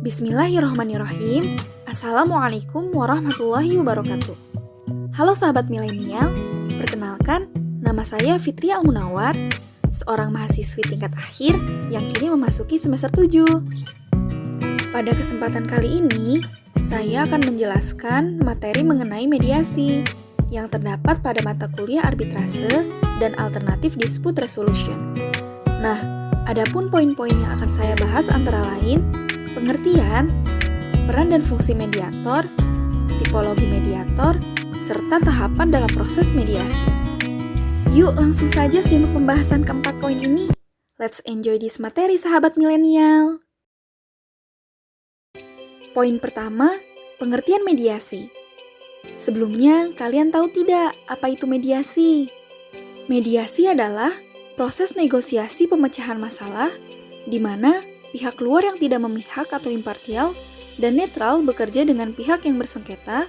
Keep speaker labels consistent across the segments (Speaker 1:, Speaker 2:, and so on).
Speaker 1: Bismillahirrahmanirrahim. Assalamualaikum warahmatullahi wabarakatuh. Halo sahabat milenial, perkenalkan, nama saya Fitri Almunawar, seorang mahasiswi tingkat akhir yang kini memasuki semester 7. Pada kesempatan kali ini, saya akan menjelaskan materi mengenai mediasi yang terdapat pada mata kuliah arbitrase dan alternatif dispute resolution. Nah, adapun poin-poin yang akan saya bahas antara lain pengertian, peran dan fungsi mediator, tipologi mediator, serta tahapan dalam proses mediasi. Yuk langsung saja simak pembahasan keempat poin ini. Let's enjoy this materi sahabat milenial. Poin pertama, pengertian mediasi. Sebelumnya, kalian tahu tidak apa itu mediasi? Mediasi adalah proses negosiasi pemecahan masalah di mana pihak luar yang tidak memihak atau impartial dan netral bekerja dengan pihak yang bersengketa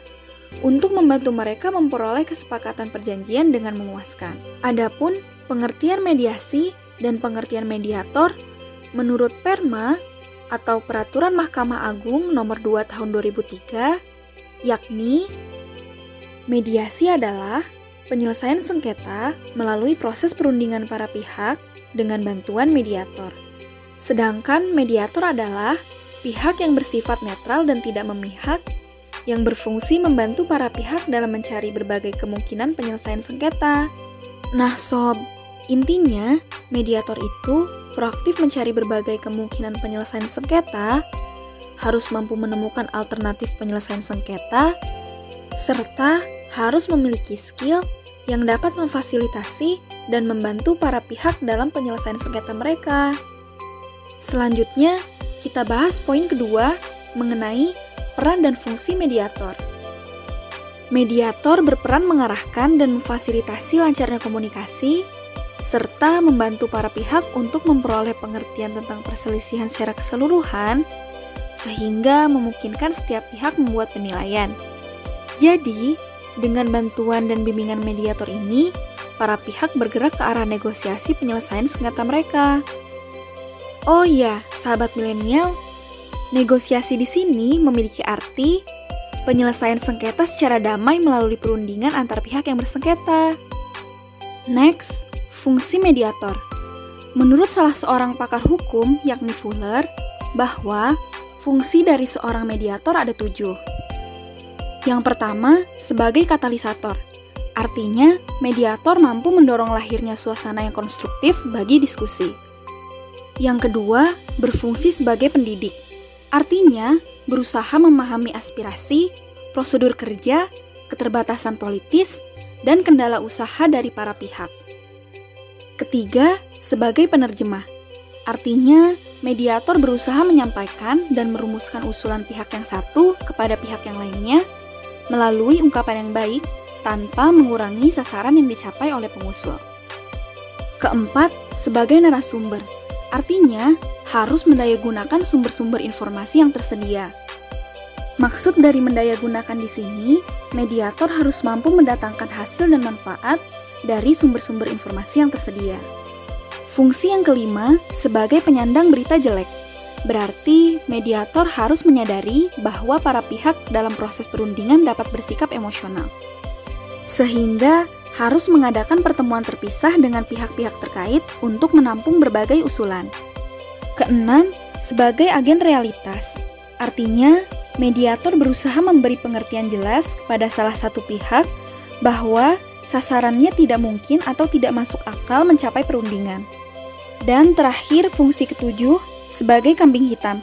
Speaker 1: untuk membantu mereka memperoleh kesepakatan perjanjian dengan memuaskan. Adapun pengertian mediasi dan pengertian mediator menurut Perma atau Peraturan Mahkamah Agung Nomor 2 Tahun 2003, yakni mediasi adalah penyelesaian sengketa melalui proses perundingan para pihak dengan bantuan mediator. Sedangkan mediator adalah pihak yang bersifat netral dan tidak memihak, yang berfungsi membantu para pihak dalam mencari berbagai kemungkinan penyelesaian sengketa. Nah sob, intinya mediator itu proaktif mencari berbagai kemungkinan penyelesaian sengketa, harus mampu menemukan alternatif penyelesaian sengketa, serta harus memiliki skill yang dapat memfasilitasi dan membantu para pihak dalam penyelesaian sengketa mereka. Selanjutnya, kita bahas poin kedua mengenai peran dan fungsi mediator. Mediator berperan mengarahkan dan memfasilitasi lancarnya komunikasi, serta membantu para pihak untuk memperoleh pengertian tentang perselisihan secara keseluruhan, sehingga memungkinkan setiap pihak membuat penilaian. Jadi, dengan bantuan dan bimbingan mediator ini, para pihak bergerak ke arah negosiasi penyelesaian sengketa mereka. Oh iya, sahabat milenial, negosiasi di sini memiliki arti penyelesaian sengketa secara damai melalui perundingan antar pihak yang bersengketa. Next, fungsi mediator. Menurut salah seorang pakar hukum, yakni Fuller, bahwa fungsi dari seorang mediator ada 7. Yang pertama, sebagai katalisator. Artinya, mediator mampu mendorong lahirnya suasana yang konstruktif bagi diskusi. Yang kedua, berfungsi sebagai pendidik. Artinya, berusaha memahami aspirasi, prosedur kerja, keterbatasan politis, dan kendala usaha dari para pihak. Ketiga, sebagai penerjemah. Artinya, mediator berusaha menyampaikan dan merumuskan usulan pihak yang satu kepada pihak yang lainnya melalui ungkapan yang baik tanpa mengurangi sasaran yang dicapai oleh pengusul. Keempat, sebagai narasumber. Artinya, harus mendayagunakan sumber-sumber informasi yang tersedia. Maksud dari mendayagunakan di sini, mediator harus mampu mendatangkan hasil dan manfaat dari sumber-sumber informasi yang tersedia. Fungsi yang kelima, sebagai penyandang berita jelek. Berarti, mediator harus menyadari bahwa para pihak dalam proses perundingan dapat bersikap emosional. Sehingga, harus mengadakan pertemuan terpisah dengan pihak-pihak terkait untuk menampung berbagai usulan. Keenam, sebagai agen realitas. Artinya, mediator berusaha memberi pengertian jelas kepada salah satu pihak bahwa sasarannya tidak mungkin atau tidak masuk akal mencapai perundingan. Dan terakhir, fungsi ketujuh, sebagai kambing hitam.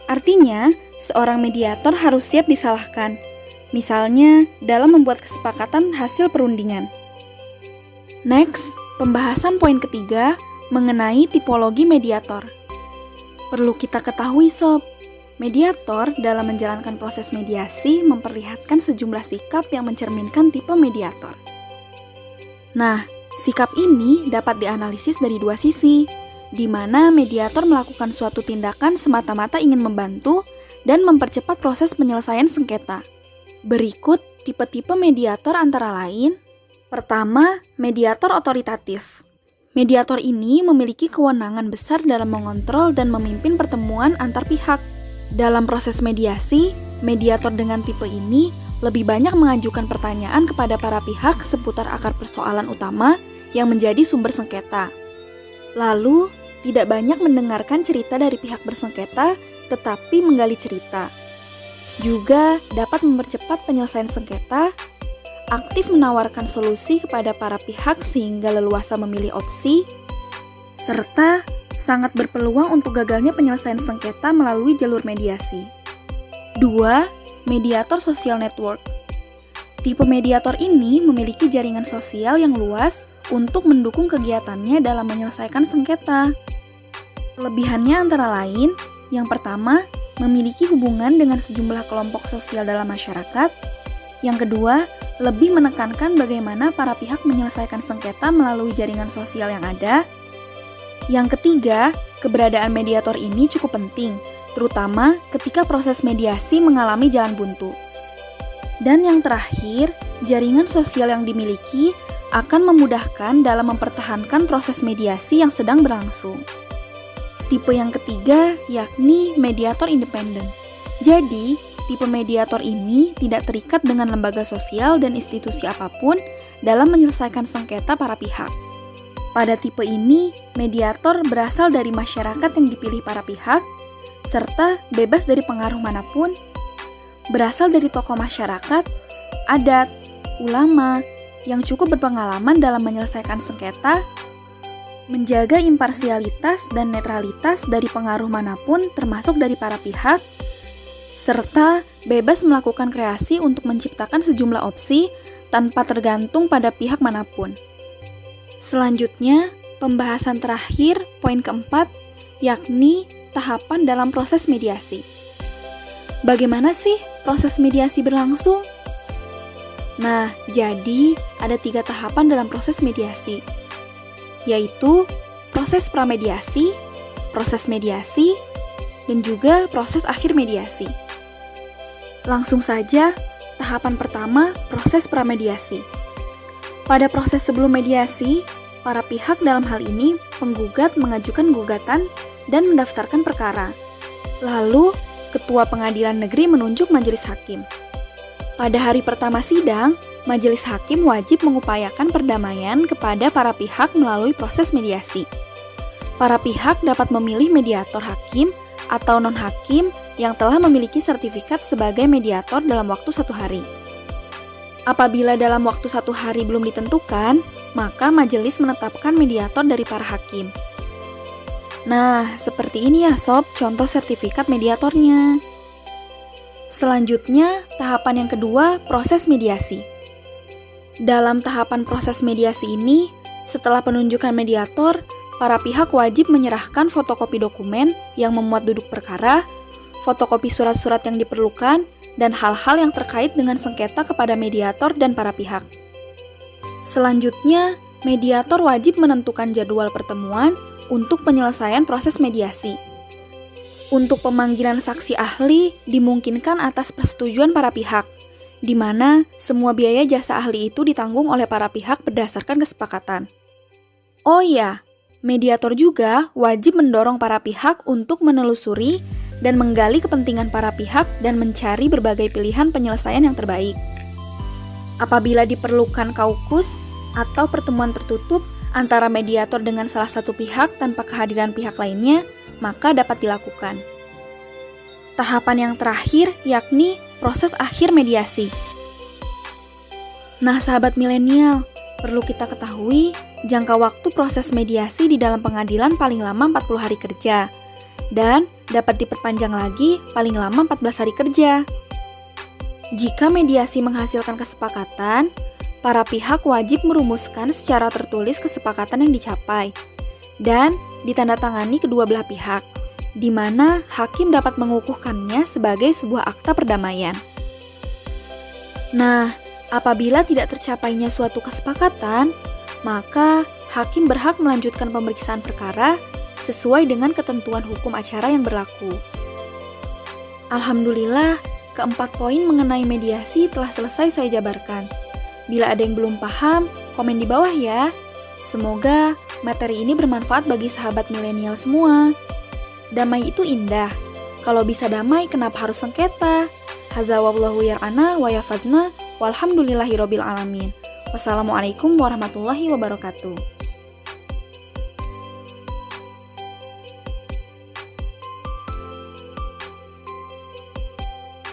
Speaker 1: Artinya, seorang mediator harus siap disalahkan. Misalnya, dalam membuat kesepakatan hasil perundingan. Next, pembahasan poin ketiga mengenai tipologi mediator. Perlu kita ketahui sob, mediator dalam menjalankan proses mediasi memperlihatkan sejumlah sikap yang mencerminkan tipe mediator. Nah, sikap ini dapat dianalisis dari dua sisi, di mana mediator melakukan suatu tindakan semata-mata ingin membantu dan mempercepat proses penyelesaian sengketa. Berikut tipe-tipe mediator antara lain. Pertama, mediator otoritatif. Mediator ini memiliki kewenangan besar dalam mengontrol dan memimpin pertemuan antar pihak. Dalam proses mediasi, mediator dengan tipe ini lebih banyak mengajukan pertanyaan kepada para pihak seputar akar persoalan utama yang menjadi sumber sengketa. Lalu, tidak banyak mendengarkan cerita dari pihak bersengketa, tetapi menggali cerita. Juga dapat mempercepat penyelesaian sengketa, aktif menawarkan solusi kepada para pihak sehingga leluasa memilih opsi, serta sangat berpeluang untuk gagalnya penyelesaian sengketa melalui jalur mediasi. 2. Mediator social network. Tipe mediator ini memiliki jaringan sosial yang luas untuk mendukung kegiatannya dalam menyelesaikan sengketa. Kelebihannya antara lain, yang pertama, memiliki hubungan dengan sejumlah kelompok sosial dalam masyarakat. Yang kedua, lebih menekankan bagaimana para pihak menyelesaikan sengketa melalui jaringan sosial yang ada. Yang ketiga, keberadaan mediator ini cukup penting, terutama ketika proses mediasi mengalami jalan buntu. Dan yang terakhir, jaringan sosial yang dimiliki akan memudahkan dalam mempertahankan proses mediasi yang sedang berlangsung. Tipe yang ketiga yakni mediator independen. Jadi, tipe mediator ini tidak terikat dengan lembaga sosial dan institusi apapun dalam menyelesaikan sengketa para pihak. Pada tipe ini, mediator berasal dari masyarakat yang dipilih para pihak, serta bebas dari pengaruh manapun, berasal dari tokoh masyarakat, adat, ulama, yang cukup berpengalaman dalam menyelesaikan sengketa, menjaga imparsialitas dan netralitas dari pengaruh manapun termasuk dari para pihak, serta bebas melakukan kreasi untuk menciptakan sejumlah opsi tanpa tergantung pada pihak manapun. Selanjutnya, pembahasan terakhir, poin keempat, yakni tahapan dalam proses mediasi. Bagaimana sih proses mediasi berlangsung? Nah, jadi ada 3 tahapan dalam proses mediasi, yaitu proses pramediasi, proses mediasi, dan juga proses akhir mediasi. Langsung saja, tahapan pertama, proses pramediasi. Pada proses sebelum mediasi, para pihak dalam hal ini penggugat mengajukan gugatan dan mendaftarkan perkara. Lalu, Ketua Pengadilan Negeri menunjuk majelis hakim. Pada hari pertama sidang, majelis hakim wajib mengupayakan perdamaian kepada para pihak melalui proses mediasi. Para pihak dapat memilih mediator hakim atau non-hakim yang telah memiliki sertifikat sebagai mediator dalam waktu 1 hari. Apabila dalam waktu 1 hari belum ditentukan, maka majelis menetapkan mediator dari para hakim. Nah, seperti ini ya sob, contoh sertifikat mediatornya. Selanjutnya, tahapan yang kedua, proses mediasi. Dalam tahapan proses mediasi ini, setelah penunjukan mediator, para pihak wajib menyerahkan fotokopi dokumen yang memuat duduk perkara, fotokopi surat-surat yang diperlukan, dan hal-hal yang terkait dengan sengketa kepada mediator dan para pihak. Selanjutnya, mediator wajib menentukan jadwal pertemuan untuk penyelesaian proses mediasi. Untuk pemanggilan saksi ahli dimungkinkan atas persetujuan para pihak, di mana semua biaya jasa ahli itu ditanggung oleh para pihak berdasarkan kesepakatan. Oh iya, mediator juga wajib mendorong para pihak untuk menelusuri dan menggali kepentingan para pihak dan mencari berbagai pilihan penyelesaian yang terbaik. Apabila diperlukan kaukus atau pertemuan tertutup antara mediator dengan salah satu pihak tanpa kehadiran pihak lainnya, maka dapat dilakukan. Tahapan yang terakhir yakni proses akhir mediasi. Nah, sahabat milenial, perlu kita ketahui jangka waktu proses mediasi di dalam pengadilan paling lama 40 hari kerja dan dapat diperpanjang lagi paling lama 14 hari kerja. Jika mediasi menghasilkan kesepakatan, para pihak wajib merumuskan secara tertulis kesepakatan yang dicapai dan ditandatangani kedua belah pihak, di mana hakim dapat mengukuhkannya sebagai sebuah akta perdamaian. Nah, apabila tidak tercapainya suatu kesepakatan, maka hakim berhak melanjutkan pemeriksaan perkara sesuai dengan ketentuan hukum acara yang berlaku. Alhamdulillah, keempat poin mengenai mediasi telah selesai saya jabarkan. Bila ada yang belum paham, komen di bawah ya. Semoga materi ini bermanfaat bagi sahabat milenial semua. Damai itu indah. Kalau bisa damai, kenapa harus sengketa? Hadza wallahu yar'ana wa yafadna walhamdulillahirabbil alamin. Wassalamualaikum warahmatullahi wabarakatuh.